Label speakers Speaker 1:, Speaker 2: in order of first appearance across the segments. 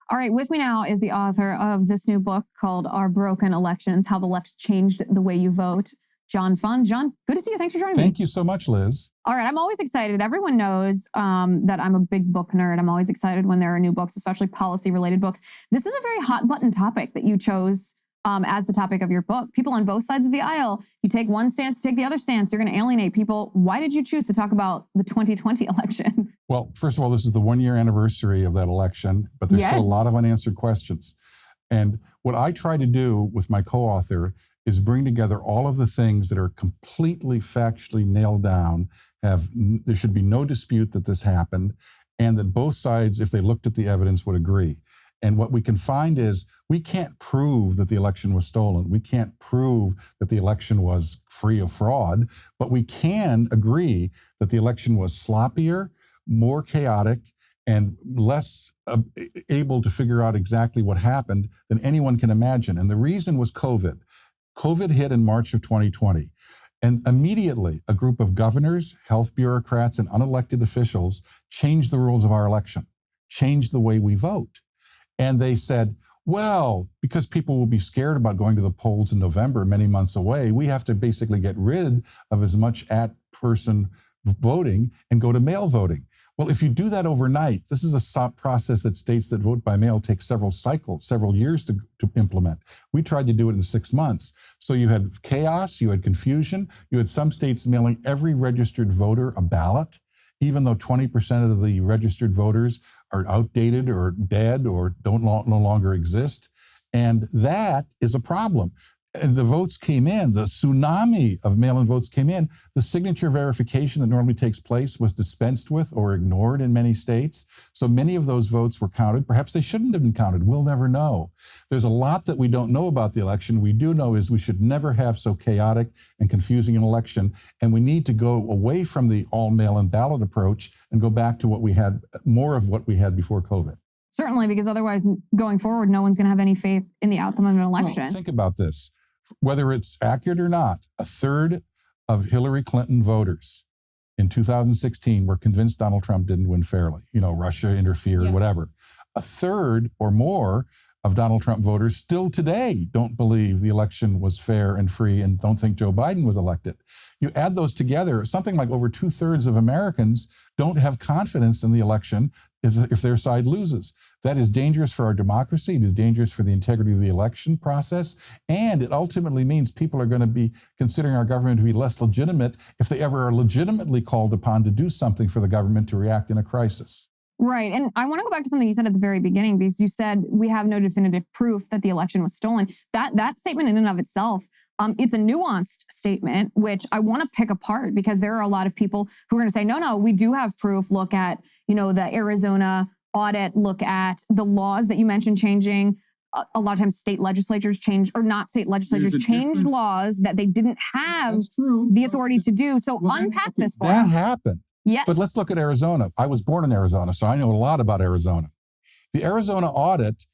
Speaker 1: All right, with me now is the author of this new book called Our Broken Elections, How the Left Changed the Way You Vote, John Fund. John, good to see you. Thanks for joining me.
Speaker 2: Thank you so much, Liz.
Speaker 1: All right, I'm always excited. Everyone knows that I'm a big book nerd. I'm always excited when there are new books, especially policy-related books. This is a very hot-button topic that you chose as the topic of your book. People on both sides of the aisle, you take one stance, you take the other stance, you're going to alienate people. Why did you choose to talk about the 2020 election?
Speaker 2: Well, first of all, this is the one-year anniversary of that election, but there's still a lot of unanswered questions. And what I try to do with my co-author is bring together all of the things that are completely factually nailed down. There should be no dispute that this happened, and that both sides, if they looked at the evidence, would agree. And what we can find is we can't prove that the election was stolen. We can't prove that the election was free of fraud, but we can agree that the election was sloppier, more chaotic, and less able to figure out exactly what happened than anyone can imagine. And the reason was COVID. COVID hit in March of 2020. And immediately, a group of governors, health bureaucrats, and unelected officials changed the rules of our election, changed the way we vote. And they said, well, because people will be scared about going to the polls in November, many months away, we have to basically get rid of as much at-person voting and go to mail voting. Well, if you do that overnight, this is a process that states that vote by mail takes several cycles, several years to implement. We tried to do it in 6 months. So you had chaos, you had confusion, you had some states mailing every registered voter a ballot, even though 20% of the registered voters are outdated or dead or no longer exist. And that is a problem. And the votes came in, the tsunami of mail-in votes came in. The signature verification that normally takes place was dispensed with or ignored in many states. So many of those votes were counted. Perhaps they shouldn't have been counted. We'll never know. There's a lot that we don't know about the election. We do know is we should never have so chaotic and confusing an election. And we need to go away from the all mail-in ballot approach and go back to what we had, more of what we had before COVID.
Speaker 1: Certainly, because otherwise, going forward, no one's going to have any faith in the outcome of an election.
Speaker 2: Well, think about this. Whether it's accurate or not, a third of Hillary Clinton voters in 2016 were convinced Donald Trump didn't win fairly. You know, Russia interfered, whatever. A third or more of Donald Trump voters still today don't believe the election was fair and free and don't think Joe Biden was elected. You add those together, something like over 2/3 of Americans don't have confidence in the election if their side loses. That is dangerous for our democracy. It is dangerous for the integrity of the election process. And it ultimately means people are going to be considering our government to be less legitimate if they ever are legitimately called upon to do something for the government to react in a crisis.
Speaker 1: Right. And I want to go back to something you said at the very beginning, because you said we have no definitive proof that the election was stolen. That statement in and of itself, it's a nuanced statement, which I want to pick apart, because there are a lot of people who are going to say, no, we do have proof. Look at, the Arizona audit, look at the laws that you mentioned changing. A lot of times state legislatures change, or not state legislatures, change laws that they didn't have the authority to do. So unpack this for us.
Speaker 2: That happened.
Speaker 1: Yes.
Speaker 2: But let's look at Arizona. I was born in Arizona, so I know a lot about Arizona. The Arizona audit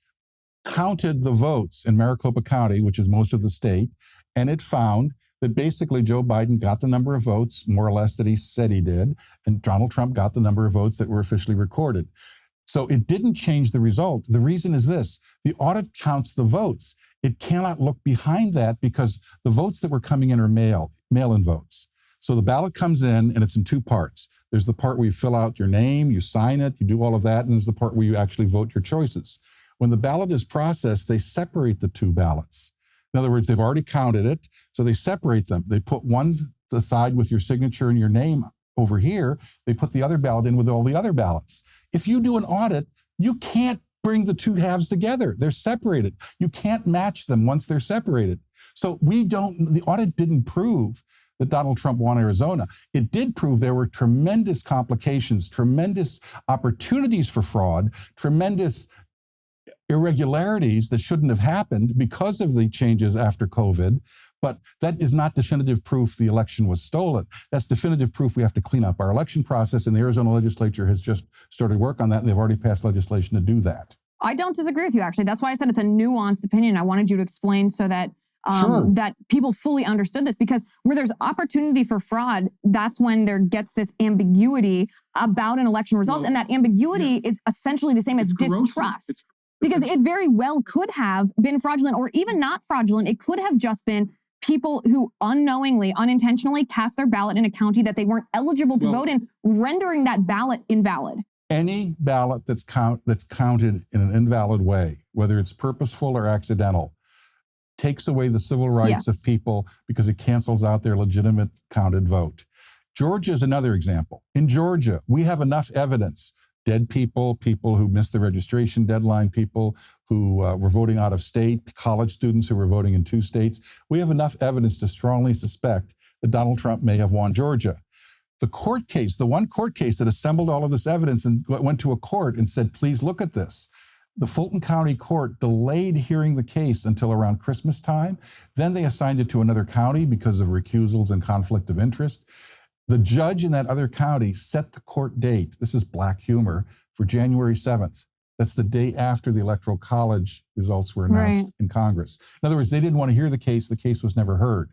Speaker 2: counted the votes in Maricopa County, which is most of the state, and it found that basically Joe Biden got the number of votes, more or less, that he said he did, and Donald Trump got the number of votes that were officially recorded. So it didn't change the result. The reason is this: the audit counts the votes. It cannot look behind that, because the votes that were coming in are mail-in votes. So the ballot comes in, and it's in two parts. There's the part where you fill out your name, you sign it, you do all of that, and there's the part where you actually vote your choices. When the ballot is processed, they separate the two ballots. In other words, they've already counted it, so they separate them. They put one side with your signature and your name over here. They put the other ballot in with all the other ballots. If you do an audit, you can't bring the two halves together. They're separated. You can't match them once they're separated. So the audit didn't prove that Donald Trump won Arizona. It did prove there were tremendous complications, tremendous opportunities for fraud, tremendous irregularities that shouldn't have happened because of the changes after COVID. But that is not definitive proof the election was stolen. That's definitive proof we have to clean up our election process, and the Arizona legislature has just started work on that, and they've already passed legislation to do that.
Speaker 1: I don't disagree with you, actually. That's why I said it's a nuanced opinion. I wanted you to explain so that that people fully understood this, because where there's opportunity for fraud, that's when there gets this ambiguity about an election results. And that ambiguity is essentially the same as distrust. Because it very well could have been fraudulent, or even not fraudulent. It could have just been people who unknowingly, unintentionally cast their ballot in a county that they weren't eligible to vote in, rendering that ballot invalid.
Speaker 2: Any ballot that's counted in an invalid way, whether it's purposeful or accidental, takes away the civil rights of people because it cancels out their legitimate counted vote. Georgia is another example. In Georgia, we have enough evidence. Dead people, people who missed the registration deadline, people who were voting out of state, college students who were voting in 2 states. We have enough evidence to strongly suspect that Donald Trump may have won Georgia. The court case, the one court case that assembled all of this evidence and went to a court and said, please look at this. The Fulton County Court delayed hearing the case until around Christmas time. Then they assigned it to another county because of recusals and conflict of interest. The judge in that other county set the court date, this is black humor, for January 7th. That's the day after the Electoral College results were announced in Congress. In other words, they didn't want to hear the case was never heard.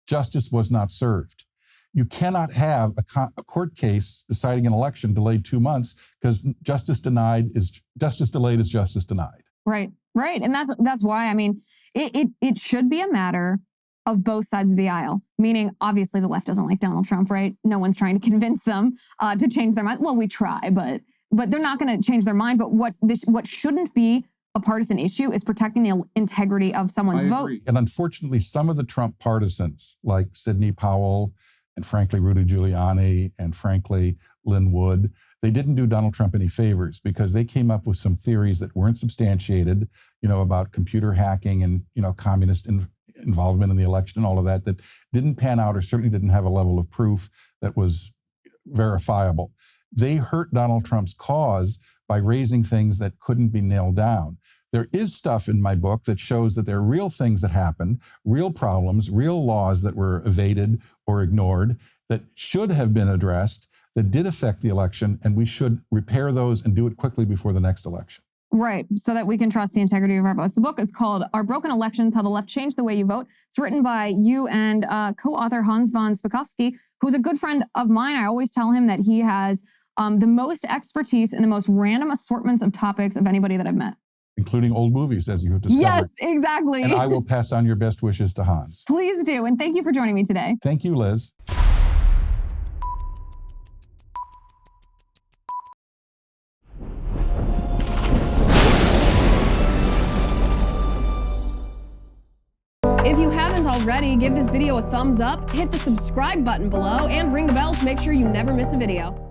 Speaker 2: Justice was not served. You cannot have a court case deciding an election delayed 2 months, because justice delayed is justice denied.
Speaker 1: Right. And that's why, I mean, it should be a matter of both sides of the aisle, meaning obviously the left doesn't like Donald Trump, right? No one's trying to convince them to change their mind. Well, we try, but they're not going to change their mind. But what shouldn't be a partisan issue is protecting the integrity of someone's vote.
Speaker 2: And unfortunately, some of the Trump partisans, like Sidney Powell and frankly Rudy Giuliani and frankly Lynn Wood, they didn't do Donald Trump any favors, because they came up with some theories that weren't substantiated, about computer hacking and, communist involvement in the election and all of that didn't pan out, or certainly didn't have a level of proof that was verifiable. They hurt Donald Trump's cause by raising things that couldn't be nailed down. There is stuff in my book that shows that there are real things that happened, real problems, real laws that were evaded or ignored that should have been addressed, that did affect the election, and we should repair those and do it quickly before the next election.
Speaker 1: Right, so that we can trust the integrity of our votes. The book is called Our Broken Elections, How the Left Changed the Way You Vote. It's written by you and co-author Hans von Spakovsky, who's a good friend of mine. I always tell him that he has the most expertise in the most random assortments of topics of anybody that I've met.
Speaker 2: Including old movies, as you have discovered.
Speaker 1: Yes, exactly.
Speaker 2: And I will pass on your best wishes to Hans.
Speaker 1: Please do, and thank you for joining me today.
Speaker 2: Thank you, Liz.
Speaker 1: If you haven't already, give this video a thumbs up, hit the subscribe button below, and ring the bell to make sure you never miss a video.